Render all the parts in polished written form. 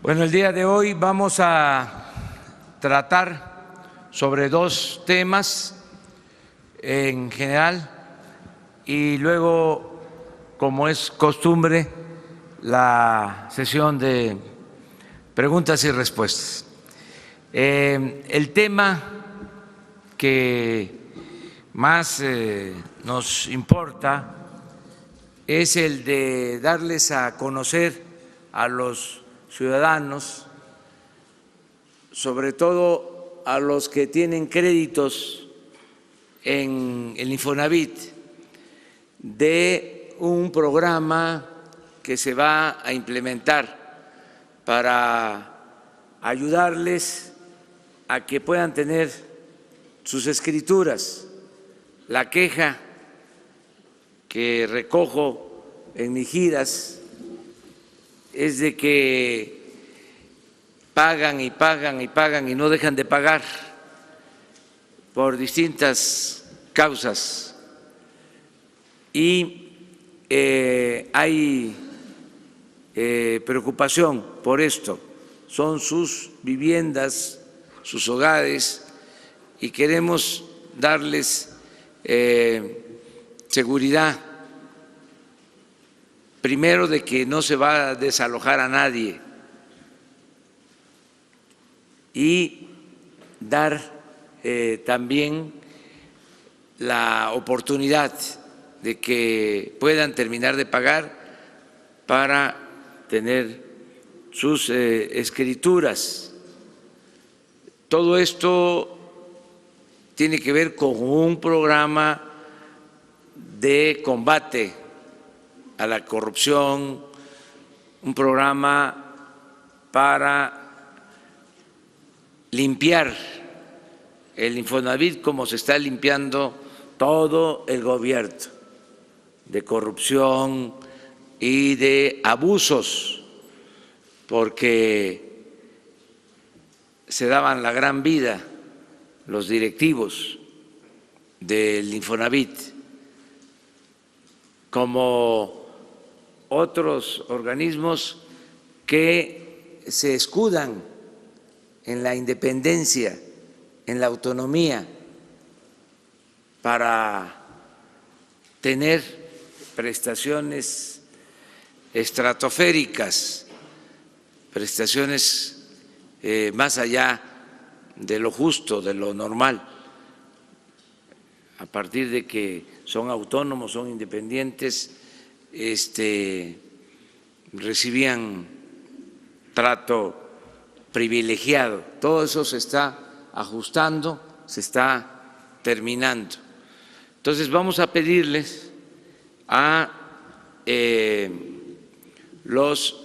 Bueno, el día de hoy vamos a tratar sobre dos temas en general y luego, como es costumbre, la sesión de preguntas y respuestas. El tema que más nos importa es el de darles a conocer a los ciudadanos, sobre todo a los que tienen créditos en el Infonavit, de un programa que se va a implementar para ayudarles a que puedan tener sus escrituras. La queja que recojo en mis giras es de que pagan y pagan y pagan y no dejan de pagar por distintas causas. Y hay preocupación por esto. Son sus viviendas, sus hogares, y queremos darles seguridad. Primero, de que no se va a desalojar a nadie, y dar también la oportunidad de que puedan terminar de pagar para tener sus escrituras. Todo esto tiene que ver con un programa de combate a la corrupción, un programa para limpiar el Infonavit como se está limpiando todo el gobierno, de corrupción y de abusos, porque se daban la gran vida los directivos del Infonavit, como otros organismos que se escudan en la independencia, en la autonomía, para tener prestaciones estratosféricas, prestaciones más allá de lo justo, de lo normal, a partir de que son autónomos, son independientes, recibían trato privilegiado. Todo eso se está ajustando, se está terminando. Entonces vamos a pedirles a los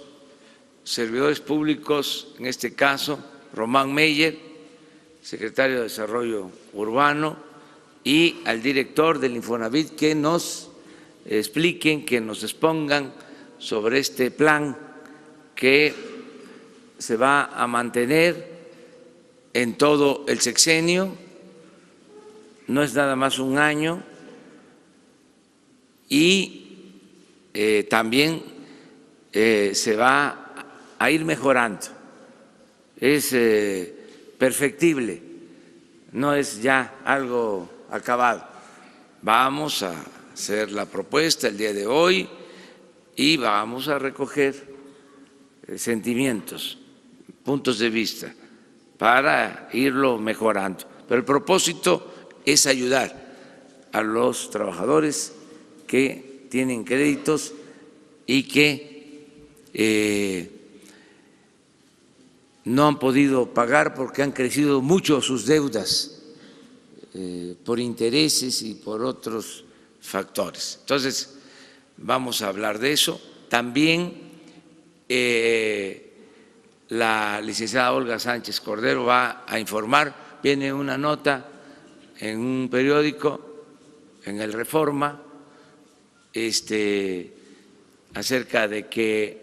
servidores públicos, en este caso Román Meyer, secretario de Desarrollo Urbano, y al director del Infonavit, que nos expliquen, que nos expongan sobre este plan que se va a mantener en todo el sexenio. No es nada más un año, y también se va a ir mejorando. Es perfectible, no es ya algo acabado. Vamos a hacer la propuesta el día de hoy y vamos a recoger sentimientos, puntos de vista, para irlo mejorando. Pero el propósito es ayudar a los trabajadores que tienen créditos y que no han podido pagar porque han crecido mucho sus deudas por intereses y por otros factores. Entonces, vamos a hablar de eso. También la licenciada Olga Sánchez Cordero va a informar, viene una nota en un periódico, en el Reforma, acerca de que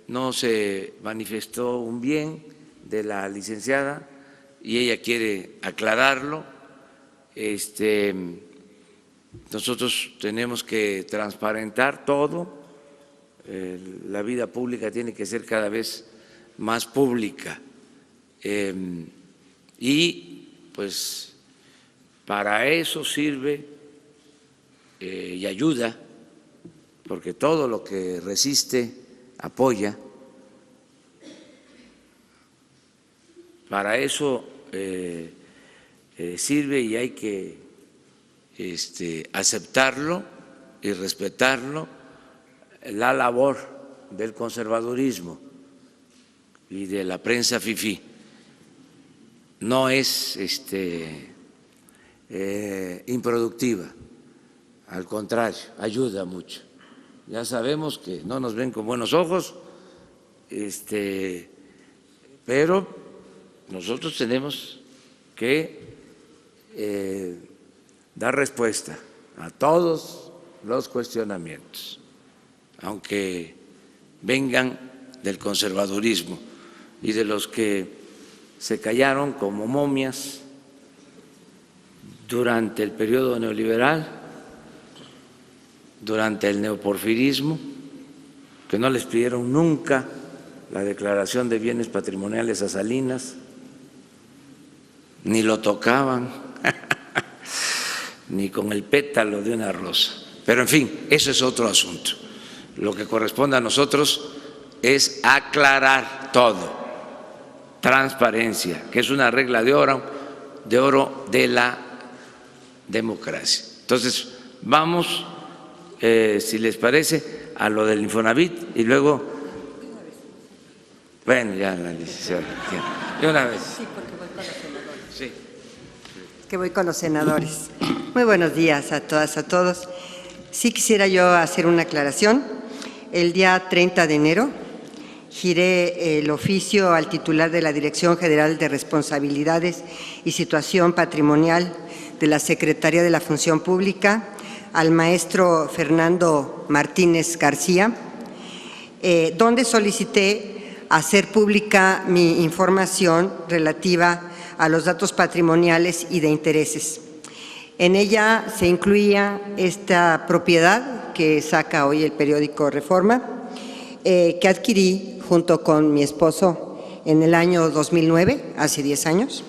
no se manifestó un bien de la licenciada y ella quiere aclararlo. Nosotros tenemos que transparentar todo, la vida pública tiene que ser cada vez más pública y pues para eso sirve y ayuda, porque todo lo que resiste apoya. Para eso sirve y hay que aceptarlo y respetarlo, la labor del conservadurismo y de la prensa fifí. No es improductiva, al contrario, ayuda mucho. Ya sabemos que no nos ven con buenos ojos, pero nosotros tenemos que dar respuesta a todos los cuestionamientos, aunque vengan del conservadurismo y de los que se callaron como momias durante el periodo neoliberal, durante el neoporfirismo, que no les pidieron nunca la declaración de bienes patrimoniales a Salinas, ni lo tocaban, ni con el pétalo de una rosa. Pero en fin, eso es otro asunto. Lo que corresponde a nosotros es aclarar todo, transparencia, que es una regla de oro de la democracia. Entonces, vamos, si les parece, a lo del Infonavit y luego, bueno, ya la licenciada, de una vez. Sí, porque voy con los senadores. Sí. Que voy con los senadores. Muy buenos días a todas, a todos. Sí quisiera yo hacer una aclaración. El día 30 de enero giré el oficio al titular de la Dirección General de Responsabilidades y Situación Patrimonial de la Secretaría de la Función Pública, al maestro Fernando Martínez García, donde solicité hacer pública mi información relativa a los datos patrimoniales y de intereses. En ella se incluía esta propiedad que saca hoy el periódico Reforma, que adquirí junto con mi esposo en el año 2009, hace 10 años.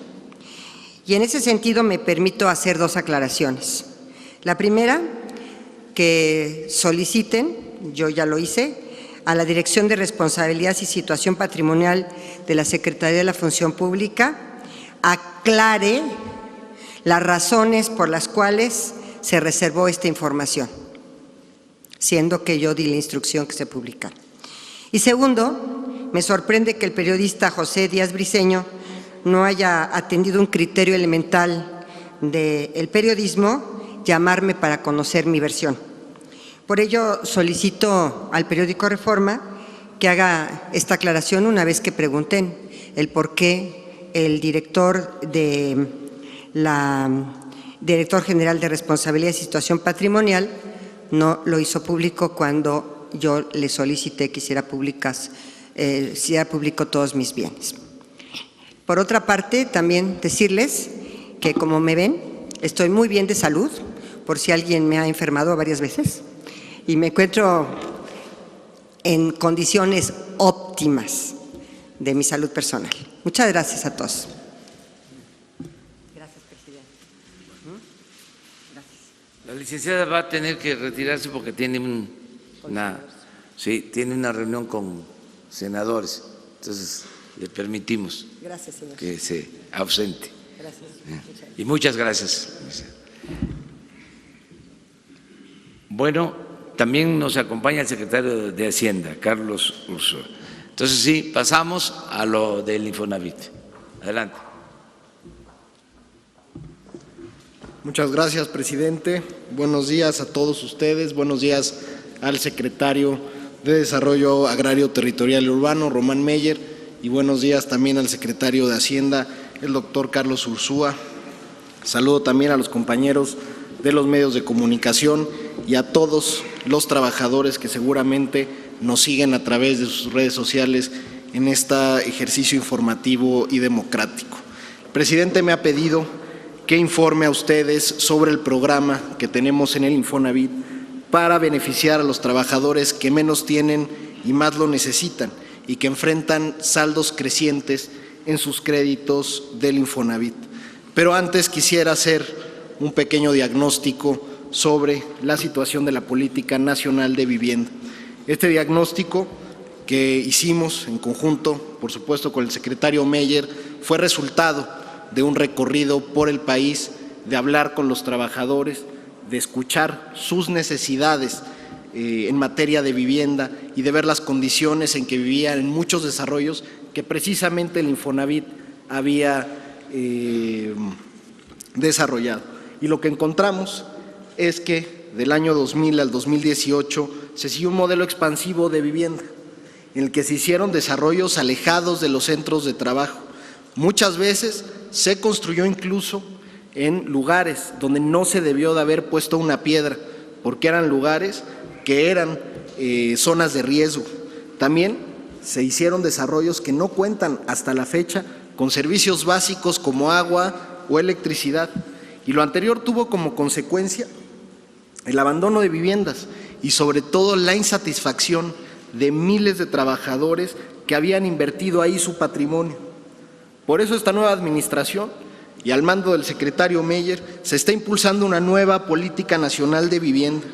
Y en ese sentido me permito hacer dos aclaraciones. La primera, que soliciten, yo ya lo hice, a la Dirección de Responsabilidad y Situación Patrimonial de la Secretaría de la Función Pública, aclare las razones por las cuales se reservó esta información, siendo que yo di la instrucción que se publicara. Y segundo, me sorprende que el periodista José Díaz Briceño no haya atendido un criterio elemental del periodismo, llamarme para conocer mi versión. Por ello, solicito al periódico Reforma que haga esta aclaración una vez que pregunten el por qué el director General de Responsabilidad y Situación Patrimonial no lo hizo público cuando yo le solicité que hiciera público todos mis bienes. Por otra parte, también decirles que, como me ven, estoy muy bien de salud, por si alguien me ha enfermado varias veces, y me encuentro en condiciones óptimas de mi salud personal. Muchas gracias a todos. Gracias, presidente. Gracias. La licenciada va a tener que retirarse porque tiene tiene una reunión con senadores, entonces le permitimos que se ausente. Gracias. Y muchas gracias. Bueno, también nos acompaña el secretario de Hacienda, Carlos Ursúa. Entonces, sí, pasamos a lo del Infonavit. Adelante. Muchas gracias, presidente. Buenos días a todos ustedes. Buenos días al secretario de Desarrollo Agrario Territorial y Urbano, Román Meyer, y buenos días también al secretario de Hacienda, el doctor Carlos Ursúa. Saludo también a los compañeros de los medios de comunicación y a todos los trabajadores que seguramente nos siguen a través de sus redes sociales en este ejercicio informativo y democrático. El presidente me ha pedido que informe a ustedes sobre el programa que tenemos en el Infonavit para beneficiar a los trabajadores que menos tienen y más lo necesitan y que enfrentan saldos crecientes en sus créditos del Infonavit. Pero antes quisiera hacer un pequeño diagnóstico sobre la situación de la política nacional de vivienda. Este diagnóstico que hicimos en conjunto, por supuesto, con el secretario Meyer, fue resultado de un recorrido por el país, de hablar con los trabajadores, de escuchar sus necesidades en materia de vivienda y de ver las condiciones en que vivían en muchos desarrollos que precisamente el Infonavit había desarrollado. Y lo que encontramos es que del año 2000 al 2018 se siguió un modelo expansivo de vivienda en el que se hicieron desarrollos alejados de los centros de trabajo. Muchas veces se construyó incluso en lugares donde no se debió de haber puesto una piedra, porque eran lugares que eran zonas de riesgo. También se hicieron desarrollos que no cuentan hasta la fecha con servicios básicos como agua o electricidad. Y lo anterior tuvo como consecuencia el abandono de viviendas y sobre todo la insatisfacción de miles de trabajadores que habían invertido ahí su patrimonio. Por eso esta nueva administración y al mando del secretario Meyer se está impulsando una nueva política nacional de vivienda.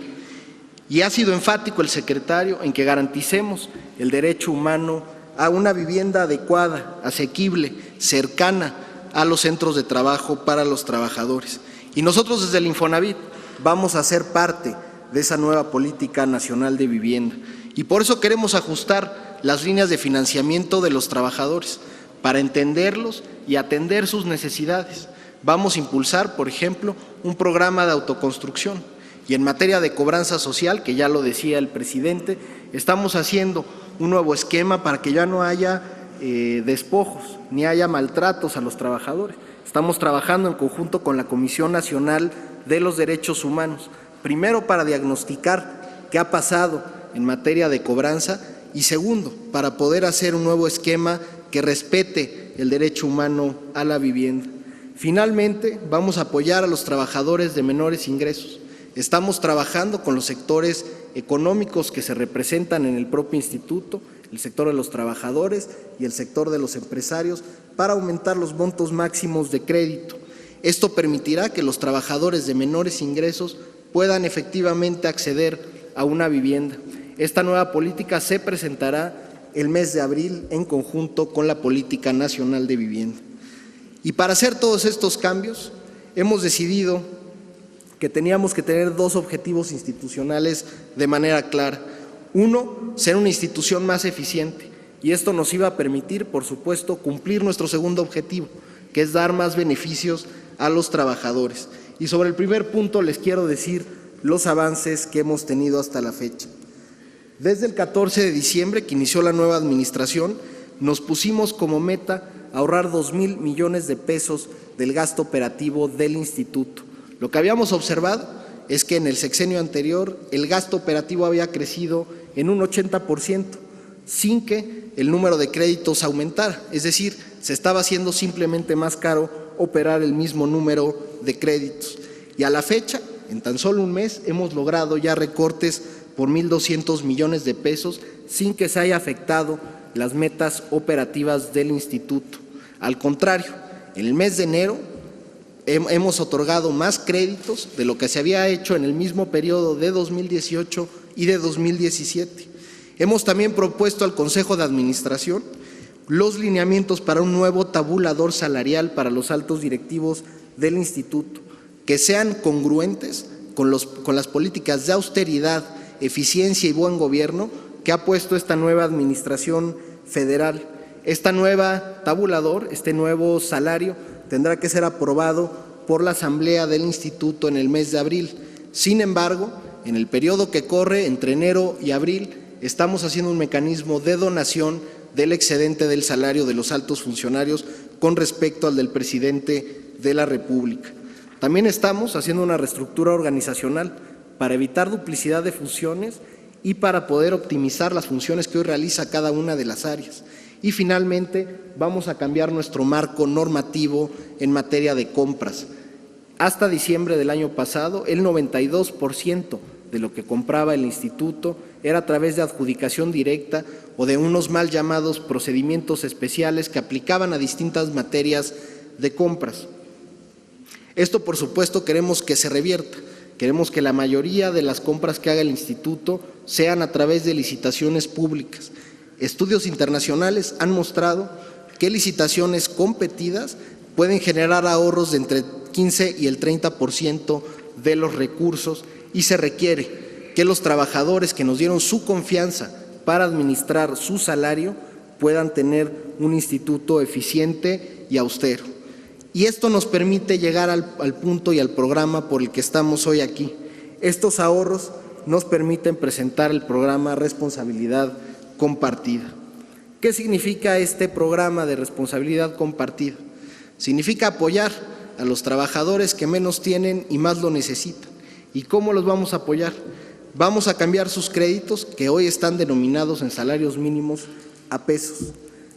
Y ha sido enfático el secretario en que garanticemos el derecho humano a una vivienda adecuada, asequible, cercana a los centros de trabajo para los trabajadores. Y nosotros desde el Infonavit vamos a ser parte de esa nueva política nacional de vivienda. Y por eso queremos ajustar las líneas de financiamiento de los trabajadores, para entenderlos y atender sus necesidades. Vamos a impulsar, por ejemplo, un programa de autoconstrucción. Y en materia de cobranza social, que ya lo decía el presidente, estamos haciendo un nuevo esquema para que ya no haya despojos, ni haya maltratos a los trabajadores. Estamos trabajando en conjunto con la Comisión Nacional de los Derechos Humanos, primero para diagnosticar qué ha pasado en materia de cobranza y segundo, para poder hacer un nuevo esquema que respete el derecho humano a la vivienda. Finalmente, vamos a apoyar a los trabajadores de menores ingresos. Estamos trabajando con los sectores económicos que se representan en el propio instituto, el sector de los trabajadores y el sector de los empresarios, para aumentar los montos máximos de crédito. Esto permitirá que los trabajadores de menores ingresos puedan efectivamente acceder a una vivienda. Esta nueva política se presentará el mes de abril en conjunto con la Política Nacional de Vivienda. Y para hacer todos estos cambios, hemos decidido que teníamos que tener dos objetivos institucionales de manera clara. Uno, ser una institución más eficiente, y esto nos iba a permitir, por supuesto, cumplir nuestro segundo objetivo, que es dar más beneficios a los trabajadores. Y sobre el primer punto les quiero decir los avances que hemos tenido hasta la fecha. Desde el 14 de diciembre, que inició la nueva administración, nos pusimos como meta ahorrar 2,000 millones de pesos del gasto operativo del instituto. Lo que habíamos observado es que en el sexenio anterior el gasto operativo había crecido en un 80%, sin que el número de créditos aumentara, es decir, se estaba haciendo simplemente más caro operar el mismo número de créditos. Y a la fecha, en tan solo un mes, hemos logrado ya recortes por 1,200 millones de pesos sin que se haya afectado las metas operativas del instituto. Al contrario, en el mes de enero hemos otorgado más créditos de lo que se había hecho en el mismo periodo de 2018 y de 2017. Hemos también propuesto al Consejo de Administración los lineamientos para un nuevo tabulador salarial para los altos directivos del instituto, que sean congruentes con las políticas de austeridad, eficiencia y buen gobierno que ha puesto esta nueva administración federal. Esta nueva tabulador, este nuevo salario, tendrá que ser aprobado por la Asamblea del Instituto en el mes de abril. Sin embargo, en el periodo que corre entre enero y abril, estamos haciendo un mecanismo de donación del excedente del salario de los altos funcionarios con respecto al del presidente de la República. También estamos haciendo una reestructura organizacional para evitar duplicidad de funciones y para poder optimizar las funciones que hoy realiza cada una de las áreas. Y finalmente, vamos a cambiar nuestro marco normativo en materia de compras. Hasta diciembre del año pasado, el 92% de lo que compraba el instituto era a través de adjudicación directa o de unos mal llamados procedimientos especiales que aplicaban a distintas materias de compras. Esto, por supuesto, queremos que se revierta. Queremos que la mayoría de las compras que haga el instituto sean a través de licitaciones públicas. Estudios internacionales han mostrado que licitaciones competidas pueden generar ahorros de entre 15 y el 30% de los recursos, y se requiere que los trabajadores que nos dieron su confianza para administrar su salario puedan tener un instituto eficiente y austero. Y esto nos permite llegar al punto y al programa por el que estamos hoy aquí. Estos ahorros nos permiten presentar el programa Responsabilidad Compartida. ¿Qué significa este programa de responsabilidad compartida? Significa apoyar a los trabajadores que menos tienen y más lo necesitan. ¿Y cómo los vamos a apoyar? Vamos a cambiar sus créditos, que hoy están denominados en salarios mínimos, a pesos.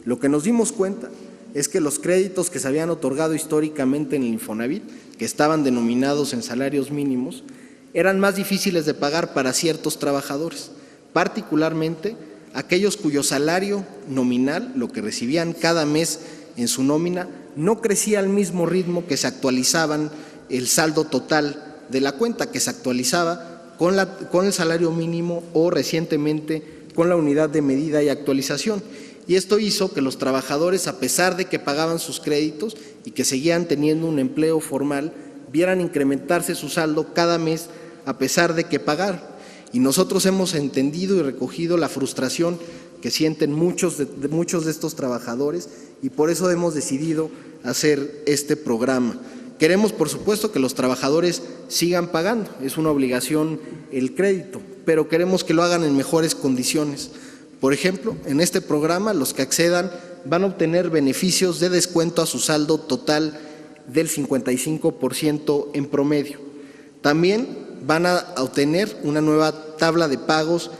Lo que nos dimos cuenta es que los créditos que se habían otorgado históricamente en el Infonavit, que estaban denominados en salarios mínimos, eran más difíciles de pagar para ciertos trabajadores, particularmente aquellos cuyo salario nominal, lo que recibían cada mes en su nómina, no crecía al mismo ritmo que se actualizaban el saldo total de la cuenta, que se actualizaba con el salario mínimo o recientemente con la unidad de medida y actualización. Y esto hizo que los trabajadores, a pesar de que pagaban sus créditos y que seguían teniendo un empleo formal, vieran incrementarse su saldo cada mes a pesar de que pagaran. Y nosotros hemos entendido y recogido la frustración que sienten muchos de estos trabajadores, y por eso hemos decidido hacer este programa. Queremos, por supuesto, que los trabajadores sigan pagando, es una obligación el crédito, pero queremos que lo hagan en mejores condiciones. Por ejemplo, en este programa los que accedan van a obtener beneficios de descuento a su saldo total del 55% en promedio. También van a obtener una nueva tabla de pagos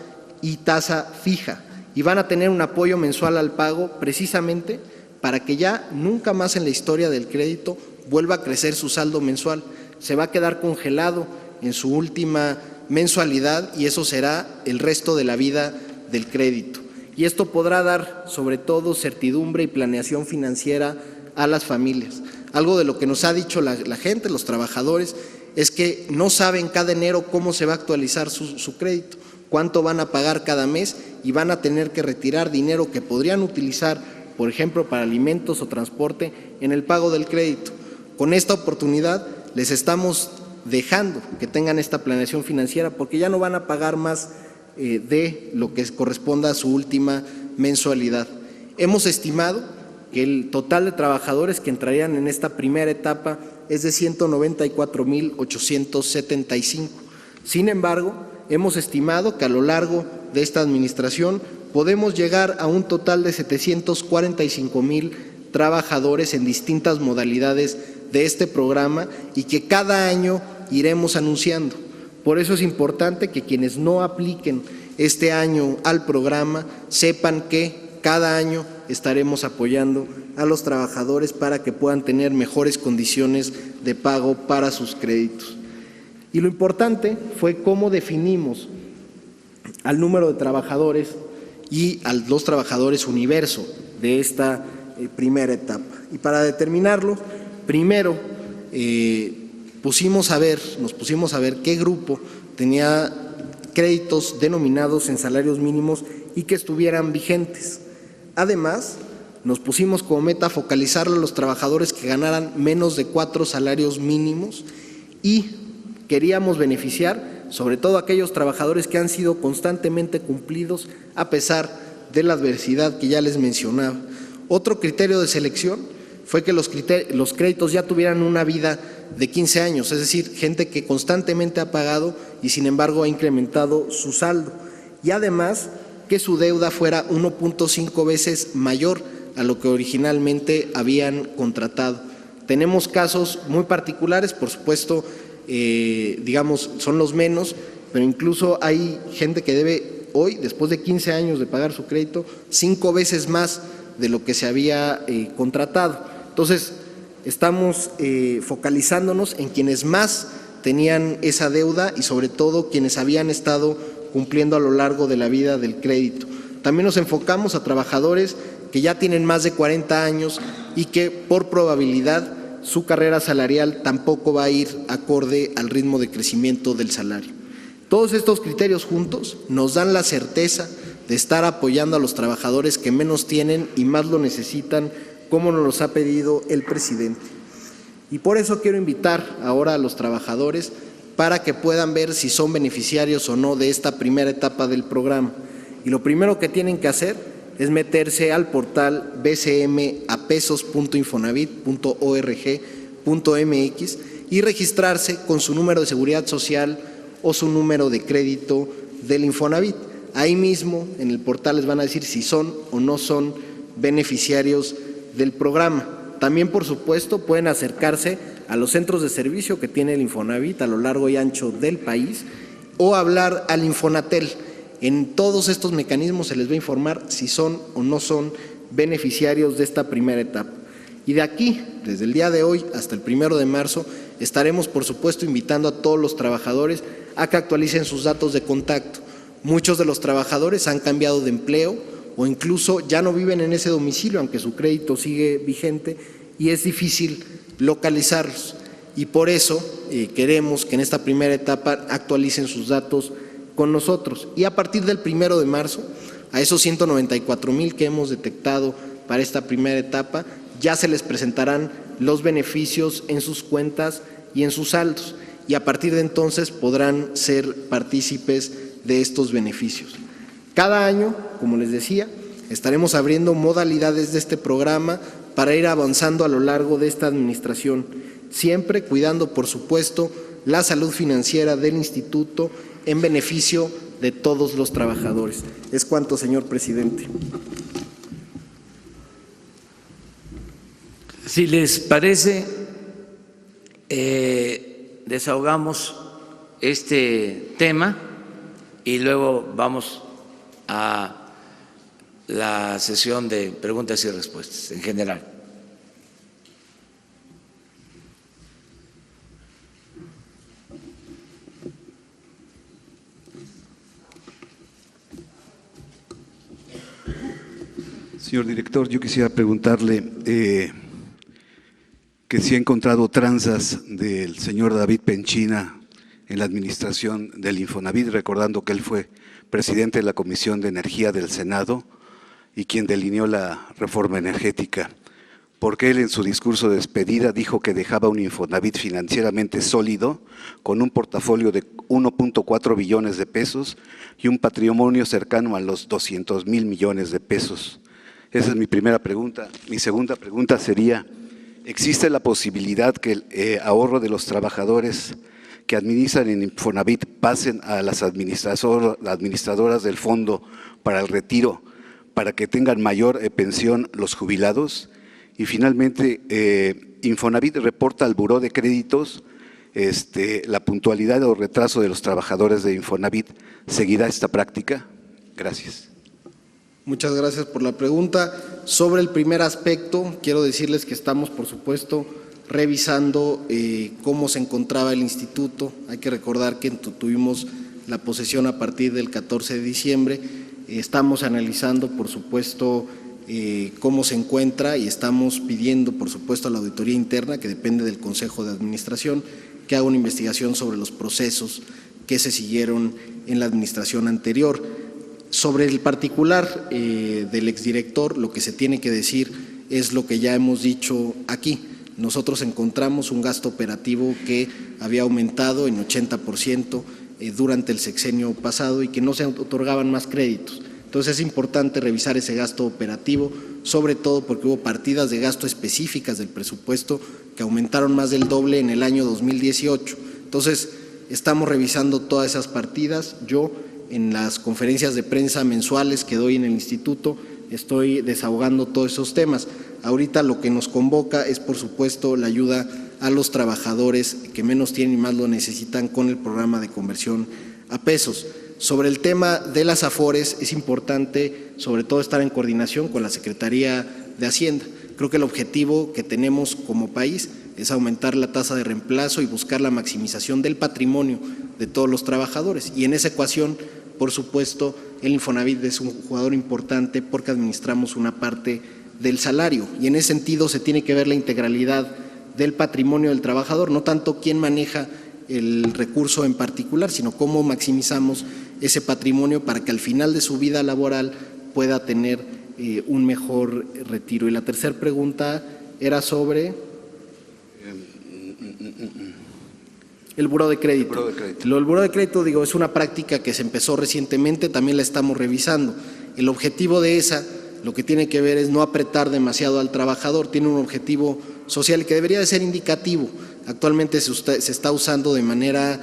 y tasa fija, y van a tener un apoyo mensual al pago precisamente para que ya nunca más en la historia del crédito vuelva a crecer su saldo mensual. Se va a quedar congelado en su última mensualidad y eso será el resto de la vida del crédito. Y esto podrá dar, sobre todo, certidumbre y planeación financiera a las familias. Algo de lo que nos ha dicho la gente, los trabajadores, es que no saben cada enero cómo se va a actualizar su crédito, cuánto van a pagar cada mes, y van a tener que retirar dinero que podrían utilizar, por ejemplo, para alimentos o transporte, en el pago del crédito. Con esta oportunidad les estamos dejando que tengan esta planeación financiera, porque ya no van a pagar más de lo que corresponda a su última mensualidad. Hemos estimado que el total de trabajadores que entrarían en esta primera etapa es de 194,875. Sin embargo, hemos estimado que a lo largo de esta administración podemos llegar a un total de 745,000 trabajadores en distintas modalidades de este programa, y que cada año iremos anunciando. Por eso es importante que quienes no apliquen este año al programa sepan que cada año estaremos apoyando a los trabajadores para que puedan tener mejores condiciones de pago para sus créditos. Y lo importante fue cómo definimos al número de trabajadores y a los trabajadores universo de esta primera etapa. Y para determinarlo, primero nos pusimos a ver qué grupo tenía créditos denominados en salarios mínimos y que estuvieran vigentes. Además, nos pusimos como meta focalizarlo a los trabajadores que ganaran menos de 4 salarios mínimos, y queríamos beneficiar sobre todo a aquellos trabajadores que han sido constantemente cumplidos a pesar de la adversidad que ya les mencionaba. Otro criterio de selección fue que los créditos ya tuvieran una vida de 15 años, es decir, gente que constantemente ha pagado y sin embargo ha incrementado su saldo, y además que su deuda fuera 1.5 veces mayor a lo que originalmente habían contratado. Tenemos casos muy particulares, por supuesto, digamos, son los menos, pero incluso hay gente que debe hoy, después de 15 años de pagar su crédito, 5 veces más de lo que se había contratado. Entonces, estamos focalizándonos en quienes más tenían esa deuda y sobre todo quienes habían estado cumpliendo a lo largo de la vida del crédito. También nos enfocamos a trabajadores que ya tienen más de 40 años y que por probabilidad su carrera salarial tampoco va a ir acorde al ritmo de crecimiento del salario. Todos estos criterios juntos nos dan la certeza de estar apoyando a los trabajadores que menos tienen y más lo necesitan, como nos los ha pedido el presidente. Y por eso quiero invitar ahora a los trabajadores para que puedan ver si son beneficiarios o no de esta primera etapa del programa. Y lo primero que tienen que hacer es meterse al portal bcmapesos.infonavit.org.mx y registrarse con su número de seguridad social o su número de crédito del Infonavit. Ahí mismo en el portal les van a decir si son o no son beneficiarios del programa. También, por supuesto, pueden acercarse a los centros de servicio que tiene el Infonavit a lo largo y ancho del país o hablar al Infonatel. En todos estos mecanismos se les va a informar si son o no son beneficiarios de esta primera etapa. Y de aquí, desde el día de hoy hasta el 1 de marzo, estaremos, por supuesto, invitando a todos los trabajadores a que actualicen sus datos de contacto. Muchos de los trabajadores han cambiado de empleo o incluso ya no viven en ese domicilio, aunque su crédito sigue vigente, y es difícil localizarlos. Y por eso queremos que en esta primera etapa actualicen sus datos con nosotros. Y a partir del 1 de marzo, a esos 194,000 que hemos detectado para esta primera etapa, ya se les presentarán los beneficios en sus cuentas y en sus saldos. Y a partir de entonces podrán ser partícipes de estos beneficios. Cada año, como les decía, estaremos abriendo modalidades de este programa para ir avanzando a lo largo de esta administración, siempre cuidando, por supuesto, la salud financiera del instituto en beneficio de todos los trabajadores. Es cuanto, señor presidente. Si les parece, desahogamos este tema y luego vamos a la sesión de preguntas y respuestas en general. Señor director, yo quisiera preguntarle que si ha encontrado tranzas del señor David Penchina en la administración del Infonavit, recordando que él fue presidente de la Comisión de Energía del Senado y quien delineó la reforma energética, porque él en su discurso de despedida dijo que dejaba un Infonavit financieramente sólido, con un portafolio de 1.4 billones de pesos y un patrimonio cercano a los 200,000 millones de pesos. Esa es mi primera pregunta. Mi segunda pregunta sería, ¿existe la posibilidad que el ahorro de los trabajadores que administran en Infonavit pasen a las administradoras del fondo para el retiro, para que tengan mayor pensión los jubilados? Y finalmente, Infonavit reporta al Buró de Créditos la puntualidad o retraso de los trabajadores de Infonavit. ¿Seguirá esta práctica? Gracias. Muchas gracias por la pregunta. Sobre el primer aspecto, quiero decirles que estamos, por supuesto, revisando cómo se encontraba el instituto. Hay que recordar que tuvimos la posesión a partir del 14 de diciembre. Estamos analizando, por supuesto, cómo se encuentra y estamos pidiendo, por supuesto, a la auditoría interna, que depende del Consejo de Administración, que haga una investigación sobre los procesos que se siguieron en la administración anterior. Sobre el particular del exdirector, lo que se tiene que decir es lo que ya hemos dicho aquí. Nosotros encontramos un gasto operativo que había aumentado en 80% durante el sexenio pasado y que no se otorgaban más créditos. Entonces es importante revisar ese gasto operativo, sobre todo porque hubo partidas de gasto específicas del presupuesto que aumentaron más del doble en el año 2018. Entonces estamos revisando todas esas partidas. Yo, en las conferencias de prensa mensuales que doy en el instituto, estoy desahogando todos esos temas. Ahorita lo que nos convoca es, por supuesto, la ayuda a los trabajadores que menos tienen y más lo necesitan con el programa de conversión a pesos. Sobre el tema de las Afores, es importante sobre todo estar en coordinación con la Secretaría de Hacienda. Creo que el objetivo que tenemos como país es aumentar la tasa de reemplazo y buscar la maximización del patrimonio de todos los trabajadores. Y en esa ecuación, por supuesto, el Infonavit es un jugador importante porque administramos una parte del salario. Y en ese sentido se tiene que ver la integralidad del patrimonio del trabajador, no tanto quién maneja el recurso en particular, sino cómo maximizamos ese patrimonio para que al final de su vida laboral pueda tener un mejor retiro. Y la tercera pregunta era sobre el buró de crédito. El buró de crédito, digo, es una práctica que se empezó recientemente, también la estamos revisando. El objetivo de esa, lo que tiene que ver es no apretar demasiado al trabajador, tiene un objetivo social que debería de ser indicativo. Actualmente se está usando de manera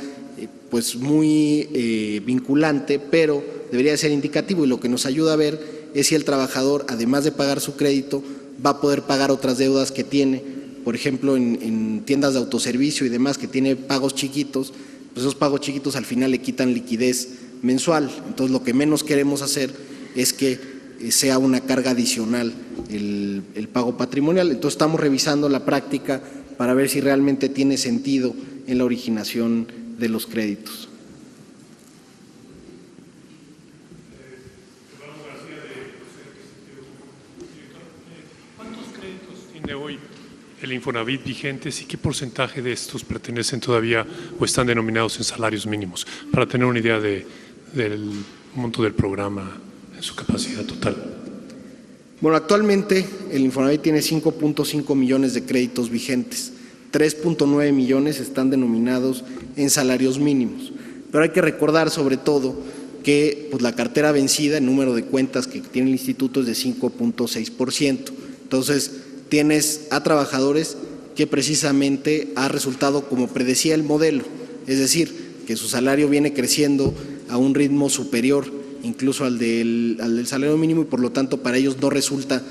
pues muy vinculante, pero debería de ser indicativo, y lo que nos ayuda a ver es si el trabajador, además de pagar su crédito, va a poder pagar otras deudas que tiene, por ejemplo, en tiendas de autoservicio y demás, que tiene pagos chiquitos, pues esos pagos chiquitos al final le quitan liquidez mensual. Entonces, lo que menos queremos hacer es que sea una carga adicional el pago patrimonial. Entonces, estamos revisando la práctica para ver si realmente tiene sentido en la originación de los créditos. ¿Cuántos créditos tiene hoy el Infonavit vigentes y qué porcentaje de estos pertenecen todavía o están denominados en salarios mínimos? Para tener una idea del monto del programa en su capacidad total. Bueno, actualmente el Infonavit tiene 5.5 millones de créditos vigentes, 3.9 millones están denominados en salarios mínimos, pero hay que recordar sobre todo que pues, la cartera vencida, el número de cuentas que tiene el instituto es de 5.6%, entonces tienes a trabajadores que precisamente ha resultado como predecía el modelo, es decir, que su salario viene creciendo a un ritmo superior incluso al del salario mínimo, y por lo tanto para ellos no resulta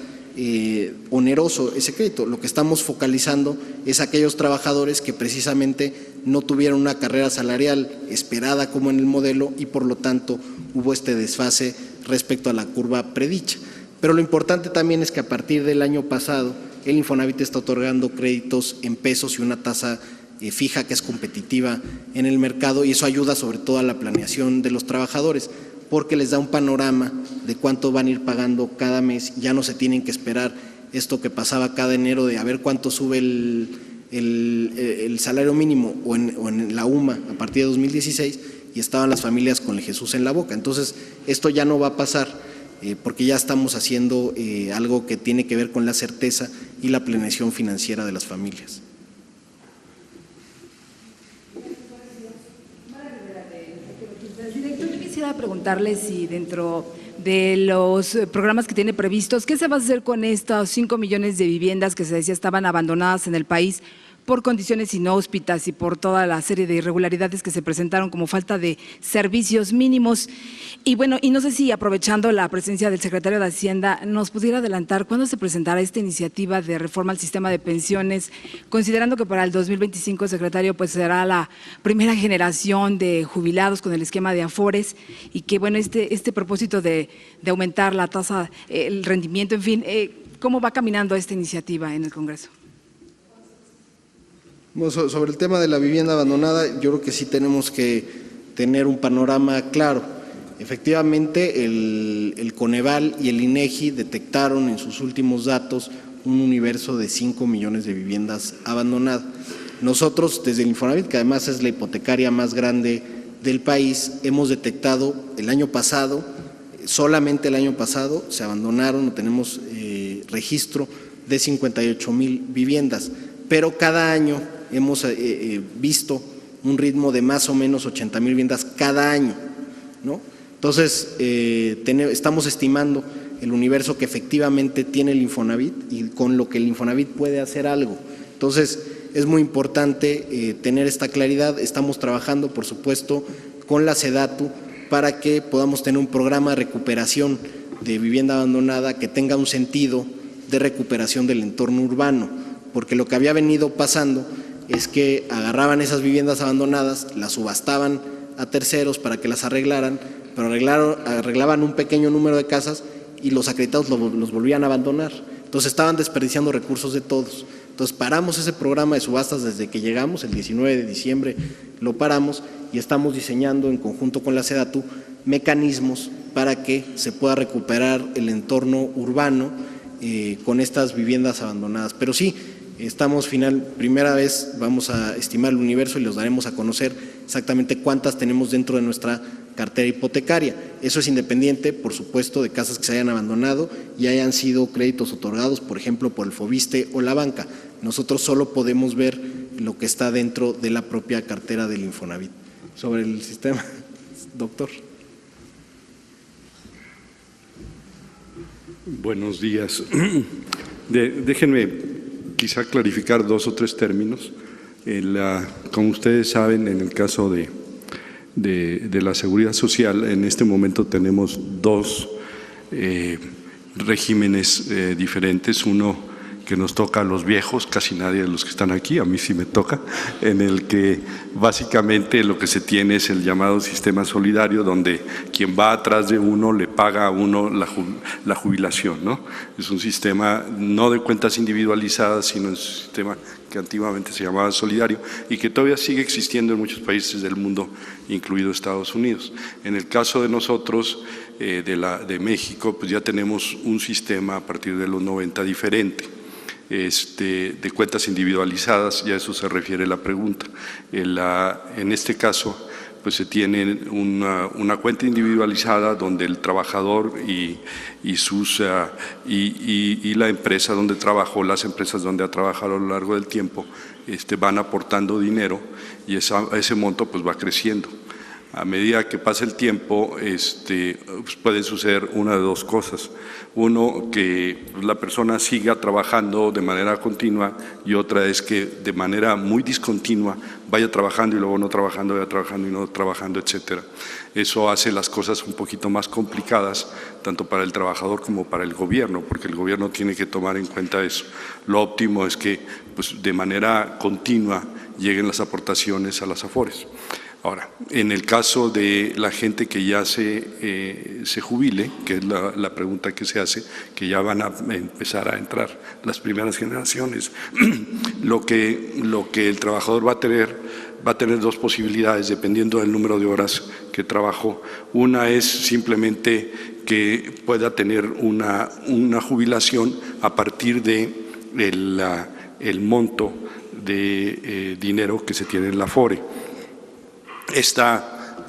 oneroso ese crédito. Lo que estamos focalizando es aquellos trabajadores que precisamente no tuvieron una carrera salarial esperada como en el modelo y por lo tanto hubo este desfase respecto a la curva predicha. Pero lo importante también es que a partir del año pasado el Infonavit está otorgando créditos en pesos y una tasa fija que es competitiva en el mercado, y eso ayuda sobre todo a la planeación de los trabajadores, porque les da un panorama de cuánto van a ir pagando cada mes. Ya no se tienen que esperar esto que pasaba cada enero de a ver cuánto sube el salario mínimo o en la UMA a partir de 2016, y estaban las familias con el Jesús en la boca. Entonces, esto ya no va a pasar porque ya estamos haciendo algo que tiene que ver con la certeza y la planeación financiera de las familias. Quisiera preguntarle si dentro de los programas que tiene previstos, ¿qué se va a hacer con estos 5 millones de viviendas que se decía estaban abandonadas en el país por condiciones inhóspitas y por toda la serie de irregularidades que se presentaron como falta de servicios mínimos? Y bueno, y no sé si aprovechando la presencia del secretario de Hacienda nos pudiera adelantar cuándo se presentará esta iniciativa de reforma al sistema de pensiones, considerando que para el 2025, secretario, pues será la primera generación de jubilados con el esquema de Afores, y que bueno, este propósito de aumentar la tasa, el rendimiento, en fin, ¿cómo va caminando esta iniciativa en el Congreso? Bueno, sobre el tema de la vivienda abandonada, yo creo que sí tenemos que tener un panorama claro. Efectivamente, el Coneval y el INEGI detectaron en sus últimos datos un universo de 5 millones de viviendas abandonadas. Nosotros, desde el Infonavit, que además es la hipotecaria más grande del país, hemos detectado el año pasado, solamente el año pasado, se abandonaron, tenemos registro de 58,000 viviendas, pero cada año hemos visto un ritmo de más o menos 80,000 viviendas cada año, ¿no? Entonces, estamos estimando el universo que efectivamente tiene el Infonavit y con lo que el Infonavit puede hacer algo. Entonces, es muy importante tener esta claridad. Estamos trabajando, por supuesto, con la SEDATU para que podamos tener un programa de recuperación de vivienda abandonada que tenga un sentido de recuperación del entorno urbano, porque lo que había venido pasando es que agarraban esas viviendas abandonadas, las subastaban a terceros para que las arreglaran, pero arreglaban un pequeño número de casas y los acreditados los volvían a abandonar. Entonces estaban desperdiciando recursos de todos. Entonces paramos ese programa de subastas desde que llegamos, el 19 de diciembre lo paramos y estamos diseñando en conjunto con la SEDATU mecanismos para que se pueda recuperar el entorno urbano con estas viviendas abandonadas. Pero sí, primera vez vamos a estimar el universo y los daremos a conocer exactamente cuántas tenemos dentro de nuestra cartera hipotecaria. Eso es independiente, por supuesto, de casas que se hayan abandonado y hayan sido créditos otorgados, por ejemplo, por el Fobiste o la banca. Nosotros solo podemos ver lo que está dentro de la propia cartera del Infonavit. Sobre el sistema, doctor. Buenos días. Déjenme quizá clarificar 2 o 3 términos. Como ustedes saben, en el caso de la seguridad social, en este momento tenemos 2 regímenes diferentes. Uno que nos toca a los viejos, casi nadie de los que están aquí, a mí sí me toca, en el que básicamente lo que se tiene es el llamado sistema solidario, donde quien va atrás de uno le paga a uno la jubilación, ¿no? Es un sistema no de cuentas individualizadas, sino un sistema que antiguamente se llamaba solidario y que todavía sigue existiendo en muchos países del mundo, incluido Estados Unidos. En el caso de nosotros, de México, pues ya tenemos un sistema a partir de los 90 diferente. De cuentas individualizadas, ya a eso se refiere la pregunta. En este caso, pues se tiene una cuenta individualizada donde el trabajador y la empresa donde trabajó, las empresas donde ha trabajado a lo largo del tiempo, van aportando dinero y ese monto pues va creciendo. A medida que pasa el tiempo, pues puede suceder una de 2 cosas. Uno, que la persona siga trabajando de manera continua, y otra es que de manera muy discontinua vaya trabajando y luego no trabajando, vaya trabajando y no trabajando, etcétera. Eso hace las cosas un poquito más complicadas, tanto para el trabajador como para el gobierno, porque el gobierno tiene que tomar en cuenta eso. Lo óptimo es que pues, de manera continua lleguen las aportaciones a las AFORES. Ahora, en el caso de la gente que ya se jubile, que es la pregunta que se hace, que ya van a empezar a entrar las primeras generaciones, lo que el trabajador va a tener 2 posibilidades dependiendo del número de horas que trabajó. Una es simplemente que pueda tener una jubilación a partir de el monto de dinero que se tiene en la AFORE. Esta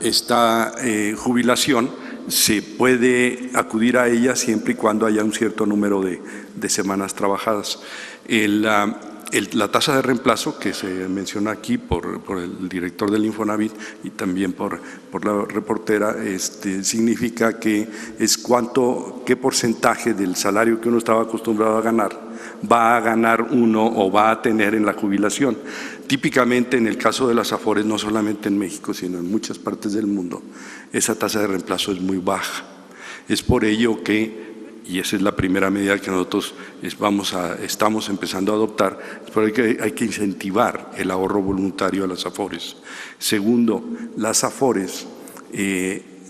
jubilación se puede acudir a ella siempre y cuando haya un cierto número de semanas trabajadas. La tasa de reemplazo que se menciona aquí por el director del Infonavit y también por la reportera, significa que es qué porcentaje del salario que uno estaba acostumbrado a ganar va a ganar uno o va a tener en la jubilación. Típicamente en el caso de las AFORES, no solamente en México, sino en muchas partes del mundo, esa tasa de reemplazo es muy baja. Es por ello que, y esa es la primera medida que nosotros estamos empezando a adoptar, es por ello que hay que incentivar el ahorro voluntario a las AFORES. Segundo, las AFORES,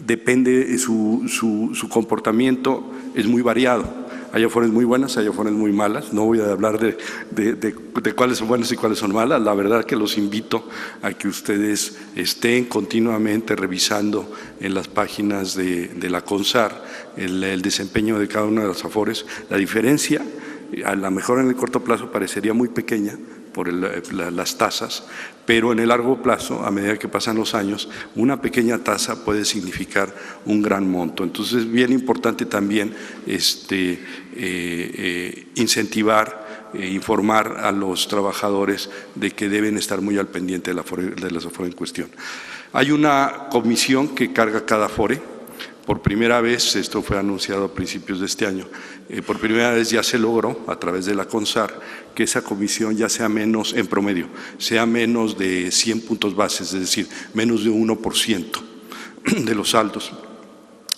depende, su comportamiento es muy variado. Hay AFORES muy buenas, hay AFORES muy malas. No voy a hablar de cuáles son buenas y cuáles son malas. La verdad que los invito a que ustedes estén continuamente revisando en las páginas de la CONSAR el desempeño de cada una de las AFORES. La diferencia, a lo mejor en el corto plazo parecería muy pequeña por las tasas, pero en el largo plazo, a medida que pasan los años, una pequeña tasa puede significar un gran monto. Entonces es bien importante también incentivar, informar a los trabajadores de que deben estar muy al pendiente de las AFORE en cuestión. Hay una comisión que carga cada AFORE. Por primera vez, esto fue anunciado a principios de este año, por primera vez ya se logró a través de la CONSAR que esa comisión ya sea menos, en promedio, sea menos de 100 puntos bases, es decir, menos de 1% de los saldos.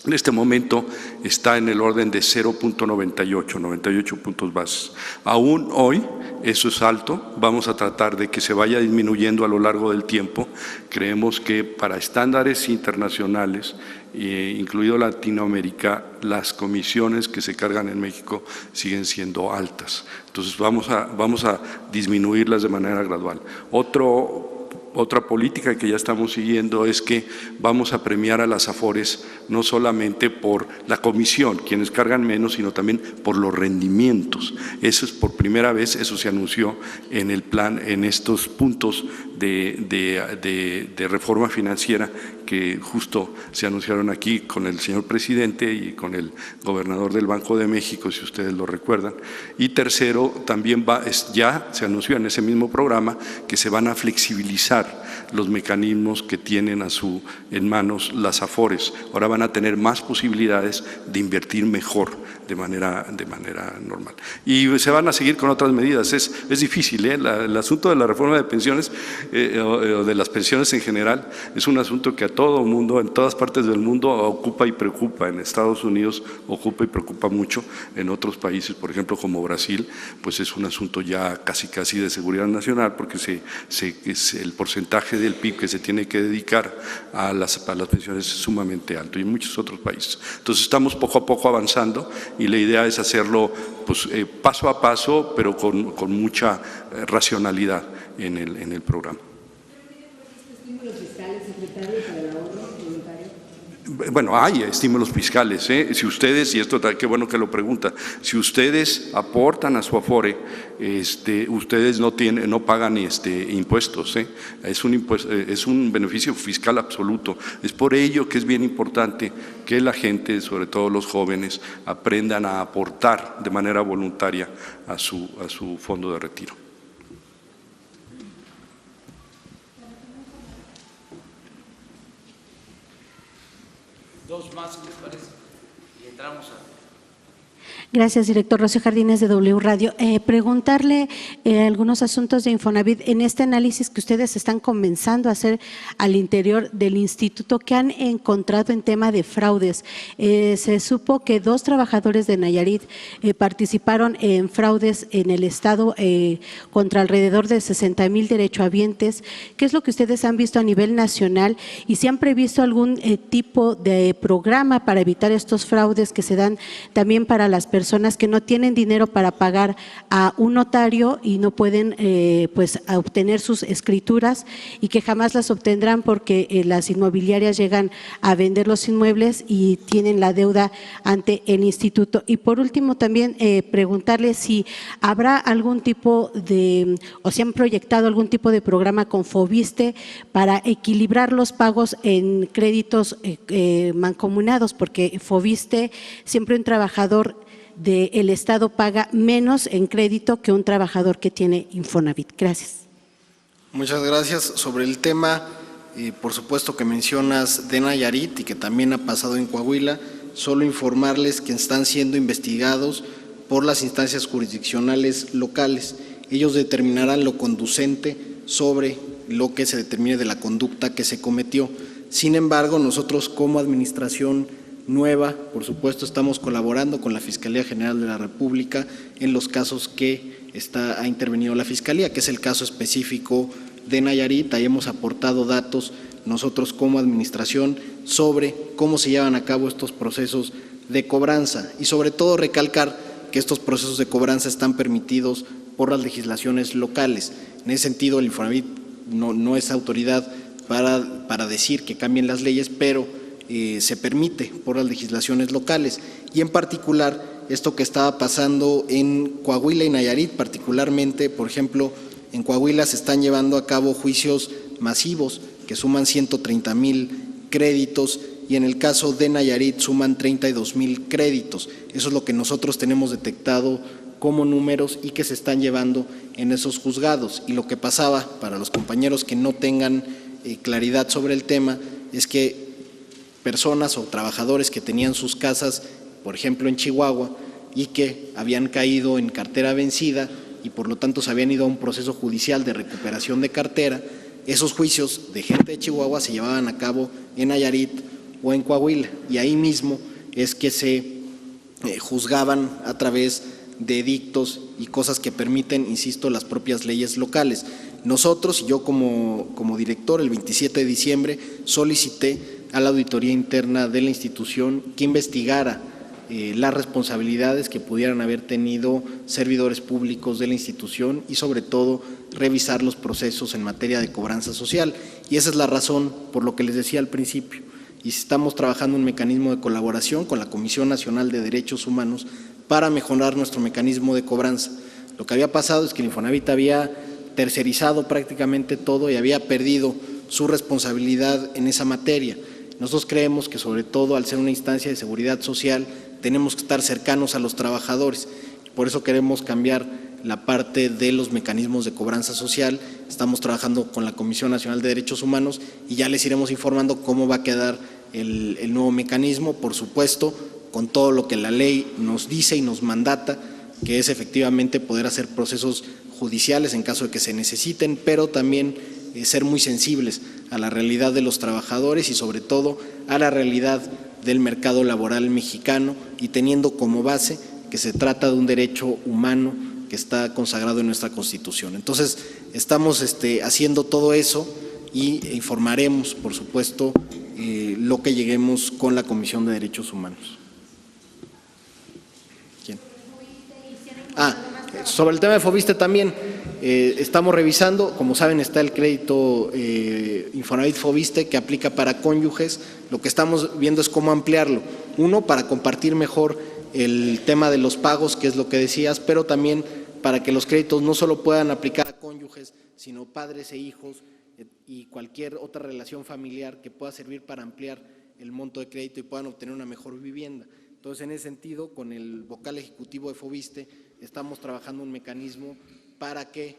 En este momento está en el orden de 0.98 puntos bases. Aún hoy eso es alto, vamos a tratar de que se vaya disminuyendo a lo largo del tiempo. Creemos que para estándares internacionales, incluido Latinoamérica, las comisiones que se cargan en México siguen siendo altas. Entonces vamos a disminuirlas de manera gradual. Otra política que ya estamos siguiendo es que vamos a premiar a las AFORES no solamente por la comisión, quienes cargan menos, sino también por los rendimientos. Eso es por primera vez, eso se anunció en el plan, en estos puntos de reforma financiera que justo se anunciaron aquí con el señor presidente y con el gobernador del Banco de México, si ustedes lo recuerdan. Y tercero, también ya se anunció en ese mismo programa que se van a flexibilizar los mecanismos que tienen en manos las AFORES. Ahora van a tener más posibilidades de invertir mejor de manera normal. Y se van a seguir con otras medidas. Es difícil, el asunto de la reforma de pensiones o de las pensiones en general es un asunto que a todo el mundo, en todas partes del mundo, ocupa y preocupa. En Estados Unidos ocupa y preocupa mucho, en otros países, por ejemplo, como Brasil, pues es un asunto ya casi de seguridad nacional, porque es el porcentaje del PIB que se tiene que dedicar a las pensiones es sumamente alto, y en muchos otros países. Entonces estamos poco a poco avanzando y la idea es hacerlo pues, paso a paso, pero con mucha racionalidad en el programa. Bueno, hay estímulos fiscales, si ustedes, y esto qué bueno que lo pregunta, si ustedes aportan a su Afore, ustedes no pagan impuestos, es un beneficio fiscal absoluto. Es por ello que es bien importante que la gente, sobre todo los jóvenes, aprendan a aportar de manera voluntaria a su fondo de retiro. Dos más, ¿les parece? Y entramos a… Gracias, director. Rocío Jardines, de W Radio. Preguntarle algunos asuntos de Infonavit. En este análisis que ustedes están comenzando a hacer al interior del instituto, ¿qué han encontrado en tema de fraudes? Se supo que 2 trabajadores de Nayarit participaron en fraudes en el estado contra alrededor de 60,000 derechohabientes. ¿Qué es lo que ustedes han visto a nivel nacional? Y si han previsto algún tipo de programa para evitar estos fraudes que se dan también para las personas que no tienen dinero para pagar a un notario y no pueden pues obtener sus escrituras, y que jamás las obtendrán porque las inmobiliarias llegan a vender los inmuebles y tienen la deuda ante el instituto. Y por último también preguntarle si habrá algún tipo de, o si han proyectado algún tipo de programa con Foviste para equilibrar los pagos en créditos mancomunados, porque Foviste, siempre un trabajador del Estado paga menos en crédito que un trabajador que tiene Infonavit. Gracias. Muchas gracias. Sobre el tema, por supuesto que mencionas de Nayarit y que también ha pasado en Coahuila, solo informarles que están siendo investigados por las instancias jurisdiccionales locales. Ellos determinarán lo conducente sobre lo que se determine de la conducta que se cometió. Sin embargo, nosotros como administración nueva, por supuesto, estamos colaborando con la Fiscalía General de la República en los casos que ha intervenido la Fiscalía, que es el caso específico de Nayarit. Ahí hemos aportado datos nosotros como administración sobre cómo se llevan a cabo estos procesos de cobranza, y sobre todo recalcar que estos procesos de cobranza están permitidos por las legislaciones locales. En ese sentido, el Infonavit no es autoridad para decir que cambien las leyes, pero se permite por las legislaciones locales. Y en particular, esto que estaba pasando en Coahuila y Nayarit, particularmente, por ejemplo, en Coahuila se están llevando a cabo juicios masivos que suman 130,000 créditos, y en el caso de Nayarit suman 32,000 créditos. Eso es lo que nosotros tenemos detectado como números y que se están llevando en esos juzgados. Y lo que pasaba, para los compañeros que no tengan claridad sobre el tema, es que personas o trabajadores que tenían sus casas, por ejemplo en Chihuahua, y que habían caído en cartera vencida y por lo tanto se habían ido a un proceso judicial de recuperación de cartera, esos juicios de gente de Chihuahua se llevaban a cabo en Nayarit o en Coahuila, y ahí mismo es que se juzgaban a través de edictos y cosas que permiten, insisto, las propias leyes locales. Nosotros, yo como director, el 27 de diciembre solicité a la auditoría interna de la institución que investigara las responsabilidades que pudieran haber tenido servidores públicos de la institución y sobre todo revisar los procesos en materia de cobranza social. Y esa es la razón por lo que les decía al principio. Y estamos trabajando un mecanismo de colaboración con la Comisión Nacional de Derechos Humanos para mejorar nuestro mecanismo de cobranza. Lo que había pasado es que el Infonavit había tercerizado prácticamente todo y había perdido su responsabilidad en esa materia. Nosotros creemos que sobre todo al ser una instancia de seguridad social tenemos que estar cercanos a los trabajadores. Por eso queremos cambiar la parte de los mecanismos de cobranza social. Estamos trabajando con la Comisión Nacional de Derechos Humanos y ya les iremos informando cómo va a quedar el nuevo mecanismo, por supuesto, con todo lo que la ley nos dice y nos mandata, que es efectivamente poder hacer procesos judiciales en caso de que se necesiten, pero también ser muy sensibles a la realidad de los trabajadores y sobre todo a la realidad del mercado laboral mexicano y teniendo como base que se trata de un derecho humano que está consagrado en nuestra Constitución. Entonces, estamos haciendo todo eso y informaremos, por supuesto, lo que lleguemos con la Comisión de Derechos Humanos. ¿Quién? Sobre el tema de Foviste también, estamos revisando, como saben está el crédito Infonavit Foviste que aplica para cónyuges, lo que estamos viendo es cómo ampliarlo, uno para compartir mejor el tema de los pagos, que es lo que decías, pero también para que los créditos no solo puedan aplicar a cónyuges, sino padres e hijos y cualquier otra relación familiar que pueda servir para ampliar el monto de crédito y puedan obtener una mejor vivienda. Entonces, en ese sentido, con el vocal ejecutivo de Foviste, estamos trabajando un mecanismo para que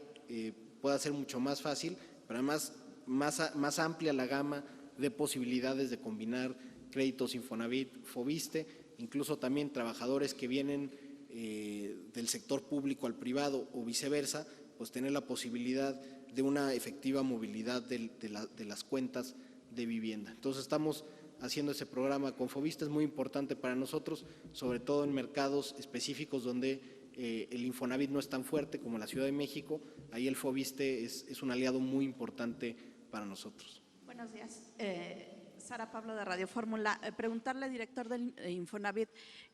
pueda ser mucho más fácil, pero además más amplia la gama de posibilidades de combinar créditos Infonavit, Foviste, incluso también trabajadores que vienen del sector público al privado o viceversa, pues tener la posibilidad de una efectiva movilidad de las cuentas de vivienda. Entonces estamos haciendo ese programa con Foviste, es muy importante para nosotros, sobre todo en mercados específicos donde el Infonavit no es tan fuerte como la Ciudad de México, ahí el Foviste es un aliado muy importante para nosotros. Buenos días. Sara Pablo de Radio Fórmula. Preguntarle, director del Infonavit,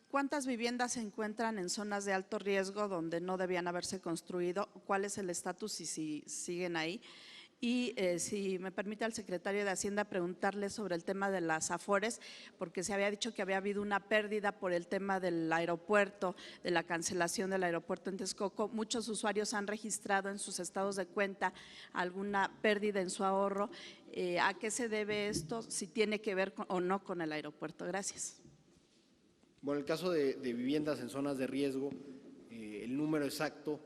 ¿cuántas viviendas se encuentran en zonas de alto riesgo donde no debían haberse construido? ¿Cuál es el estatus y si siguen ahí? Y si me permite al secretario de Hacienda preguntarle sobre el tema de las Afores, porque se había dicho que había habido una pérdida por el tema del aeropuerto, de la cancelación del aeropuerto en Texcoco. Muchos usuarios han registrado en sus estados de cuenta alguna pérdida en su ahorro. ¿A qué se debe esto? Si tiene que ver o no con el aeropuerto. Gracias. Bueno, el caso de viviendas en zonas de riesgo, el número exacto,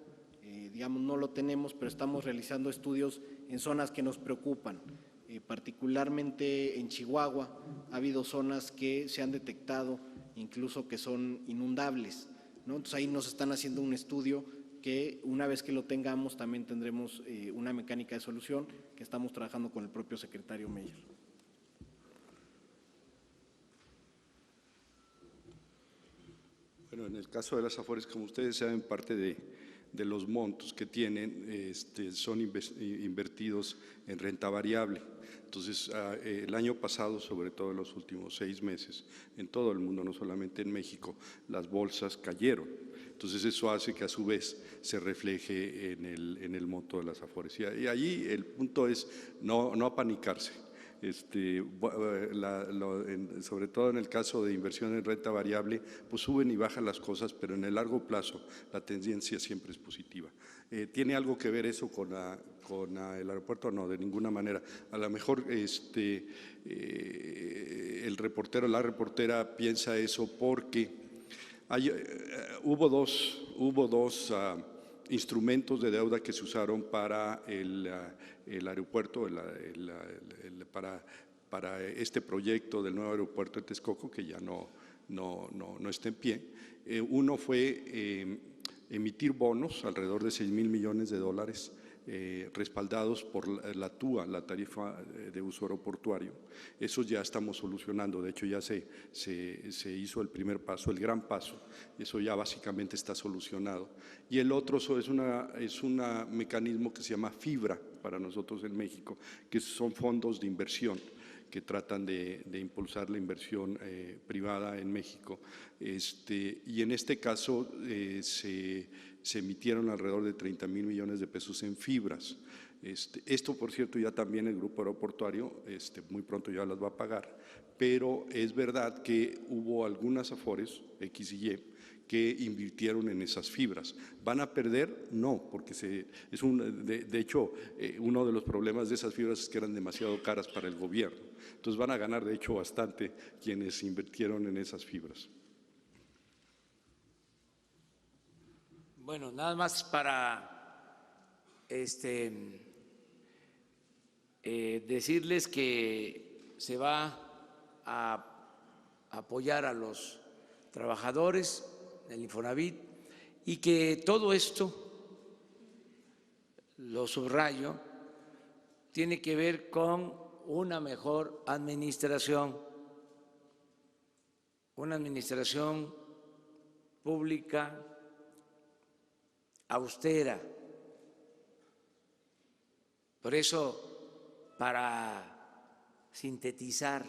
digamos, no lo tenemos, pero estamos realizando estudios en zonas que nos preocupan. Particularmente en Chihuahua ha habido zonas que se han detectado incluso que son inundables, ¿no? Entonces ahí nos están haciendo un estudio que una vez que lo tengamos también tendremos una mecánica de solución que estamos trabajando con el propio secretario Meyer. Bueno, en el caso de las Afores, como ustedes saben, parte de los montos que tienen son invertidos en renta variable. Entonces, el año pasado, sobre todo en los últimos 6 meses, en todo el mundo, no solamente en México, las bolsas cayeron. Entonces, eso hace que a su vez se refleje en el monto de las Afores. Y allí el punto es no apanicarse. Sobre todo en el caso de inversión en renta variable, pues suben y bajan las cosas, pero en el largo plazo la tendencia siempre es positiva. ¿Tiene algo que ver eso con el aeropuerto? No, de ninguna manera. A lo mejor el reportero, la reportera piensa eso porque hubo dos instrumentos de deuda que se usaron para el aeropuerto, para este proyecto del nuevo aeropuerto de Texcoco, que ya no está en pie. Uno fue emitir bonos, alrededor de $6,000 millones, respaldados por la TUA, la tarifa de uso aeroportuario. Eso ya estamos solucionando, de hecho ya se hizo el primer paso, el gran paso, eso ya básicamente está solucionado. Y el otro es un mecanismo que se llama FIBRA para nosotros en México, que son fondos de inversión que tratan de impulsar la inversión privada en México. Y en este caso se emitieron alrededor de 30,000 millones de pesos en fibras. Esto, por cierto, ya también el grupo aeroportuario muy pronto ya las va a pagar, pero es verdad que hubo algunas afores, X y Y, que invirtieron en esas fibras. ¿Van a perder? No, porque de hecho, uno de los problemas de esas fibras es que eran demasiado caras para el gobierno. Entonces van a ganar, de hecho, bastante quienes invirtieron en esas fibras. Bueno, nada más para decirles que se va a apoyar a los trabajadores del Infonavit y que todo esto, lo subrayo, tiene que ver con una mejor administración, una administración pública austera. Por eso, para sintetizar,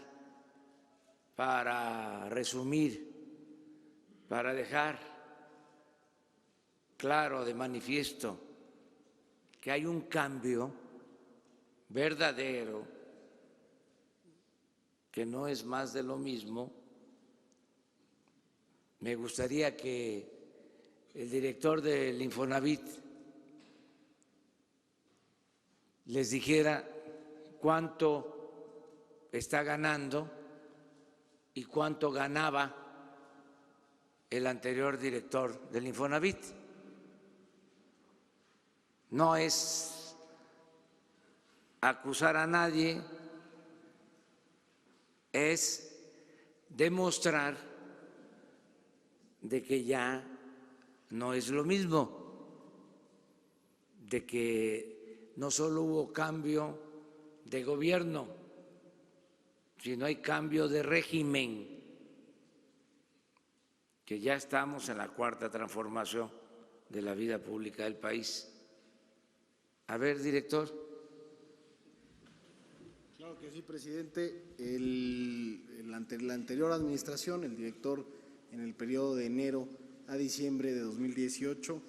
para resumir, para dejar claro de manifiesto que hay un cambio verdadero, que no es más de lo mismo, me gustaría que el director del Infonavit les dijera cuánto está ganando y cuánto ganaba el anterior director del Infonavit. No es acusar a nadie, es demostrar de que ya no es lo mismo, de que no solo hubo cambio de gobierno, sino hay cambio de régimen, que ya estamos en la cuarta transformación de la vida pública del país. A ver, director. Claro que sí, presidente. La anterior administración, el director en el periodo de enero a diciembre de 2018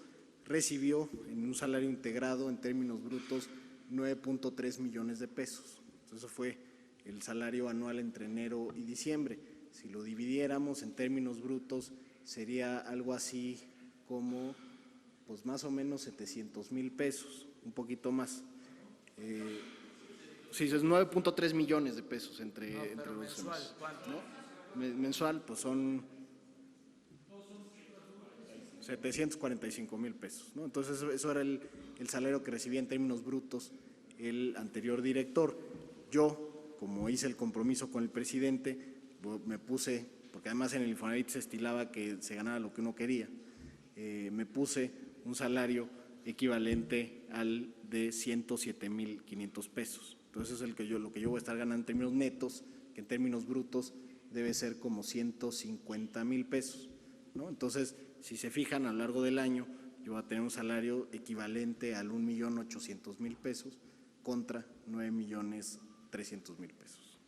recibió en un salario integrado en términos brutos 9.3 millones de pesos. Eso fue el salario anual entre enero y diciembre. Si lo dividiéramos en términos brutos, sería algo así como, pues más o menos 700,000 pesos, un poquito más. Sí, es 9.3 millones de pesos entre los mensual, ¿cuánto? ¿No? Mensual, pues son 745,000 pesos, ¿no? Entonces, eso era el salario que recibía en términos brutos el anterior director. Yo, como hice el compromiso con el presidente, me puse, porque además en el Infonavit se estilaba que se ganara lo que uno quería, me puse un salario equivalente al de 107,500 pesos. Entonces, eso es lo que yo voy a estar ganando en términos netos, que en términos brutos debe ser como 150,000 pesos, ¿no? Entonces, si se fijan, a lo largo del año yo voy a tener un salario equivalente al 1,800,000 pesos contra 9,300,000 pesos.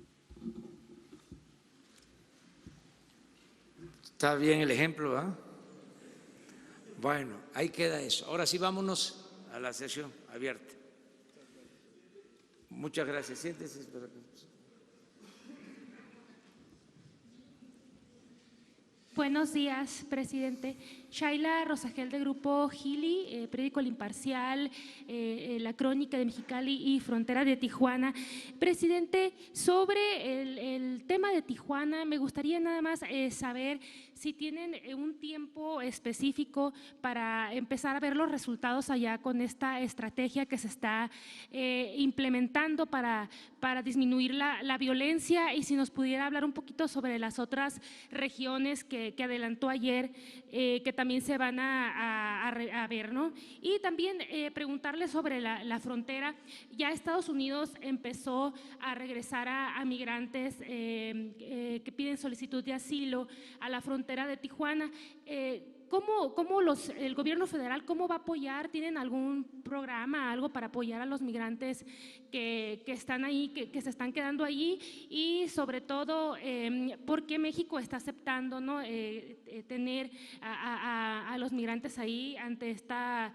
Está bien el ejemplo, ¿ah? Bueno, ahí queda eso. Ahora sí, vámonos a la sesión abierta. Muchas gracias. Siéntese. Buenos días, presidente. Shaila Rosagel, de Grupo Gili, periódico El Imparcial, La Crónica de Mexicali y Frontera de Tijuana. Presidente, sobre el tema de Tijuana, me gustaría nada más saber si tienen un tiempo específico para empezar a ver los resultados allá con esta estrategia que se está implementando para disminuir la violencia, y si nos pudiera hablar un poquito sobre las otras regiones que adelantó ayer, que también se van a a ver, ¿no? Y también preguntarle sobre la frontera. Ya Estados Unidos empezó a regresar a migrantes que piden solicitud de asilo a la frontera de Tijuana. ¿Cómo el gobierno federal cómo va a apoyar? ¿Tienen algún programa, algo para apoyar a los migrantes que están ahí, que se están quedando allí? Y sobre todo, ¿por qué México está aceptando, ¿no? Tener a los migrantes ahí ante esta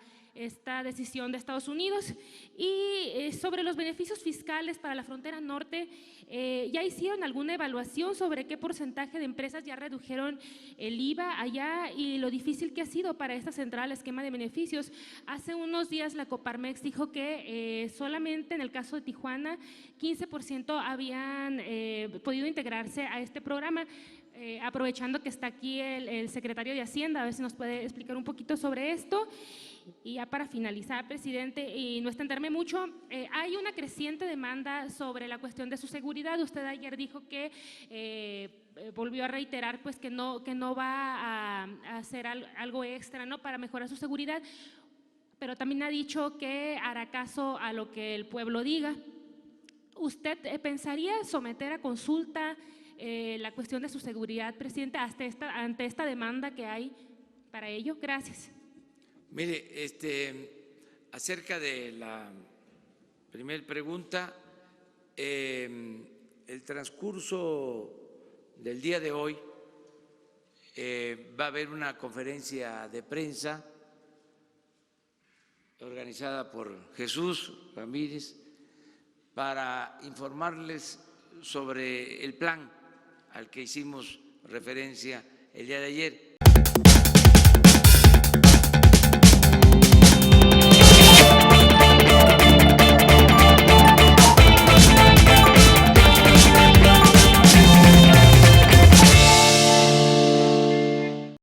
decisión de Estados Unidos? Y sobre los beneficios fiscales para la frontera norte, ¿ya hicieron alguna evaluación sobre qué porcentaje de empresas ya redujeron el IVA allá y lo difícil que ha sido para esta central esquema de beneficios? Hace unos días la Coparmex dijo que solamente en el caso de Tijuana 15% habían podido integrarse a este programa. Aprovechando que está aquí el secretario de Hacienda, a ver si nos puede explicar un poquito sobre esto. Y ya para finalizar, presidente, y no extenderme mucho, hay una creciente demanda sobre la cuestión de su seguridad. Usted ayer dijo que volvió a reiterar pues que no va a hacer algo extra, ¿no?, para mejorar su seguridad, pero también ha dicho que hará caso a lo que el pueblo diga. ¿Usted pensaría someter a consulta la cuestión de su seguridad, presidente, ante esta demanda que hay para ello? Gracias. Mire, acerca de la primera pregunta, el transcurso del día de hoy va a haber una conferencia de prensa organizada por Jesús Ramírez para informarles sobre el plan al que hicimos referencia el día de ayer.